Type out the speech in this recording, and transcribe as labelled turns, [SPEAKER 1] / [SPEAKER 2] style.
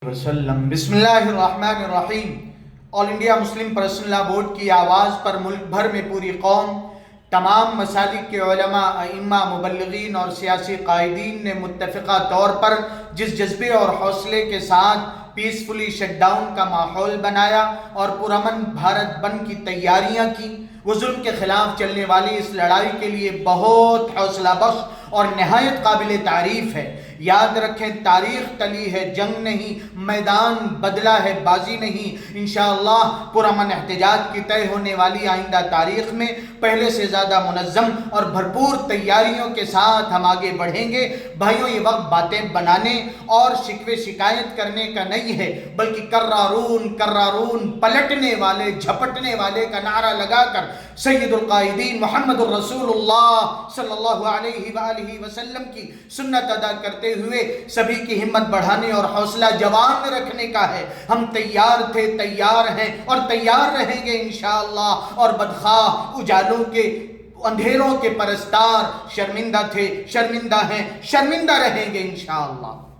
[SPEAKER 1] وسلم۔ بسم اللہ الرحمن الرحیم۔ آل انڈیا مسلم پرسنل لا بورڈ کی آواز پر ملک بھر میں پوری قوم، تمام مسالک کے علماء، ائمہ، مبلغین اور سیاسی قائدین نے متفقہ طور پر جس جذبے اور حوصلے کے ساتھ پیسفلی شٹ ڈاؤن کا ماحول بنایا اور پرامن بھارت بند کی تیاریاں کی، وہ ظلم کے خلاف چلنے والی اس لڑائی کے لیے بہت حوصلہ بخش اور نہایت قابل تعریف ہے۔ یاد رکھیں، تاریخ تلی ہے، جنگ نہیں، میدان بدلا ہے، بازی نہیں۔ انشاءاللہ پرامن احتجاج کی طے ہونے والی آئندہ تاریخ میں پہلے سے زیادہ منظم اور بھرپور تیاریوں کے ساتھ ہم آگے بڑھیں گے۔ بھائیوں، یہ وقت باتیں بنانے اور شکوے شکایت کرنے کا نہیں ہے، بلکہ کرارون کرارون، پلٹنے والے جھپٹنے والے کا نعرہ لگا کر سید القائدین محمد الرسول اللہ صلی اللہ علیہ وآلہ وسلم کی سنت ادا کرتے ہوئے سبھی کی ہمت بڑھانے اور حوصلہ جوان رکھنے کا ہے۔ ہم تیار تھے، تیار ہیں اور تیار رہیں گے انشاءاللہ، اور بدخواہ اجالوں کے اندھیروں کے پرستار شرمندہ تھے، شرمندہ ہیں، شرمندہ رہیں گے انشاءاللہ۔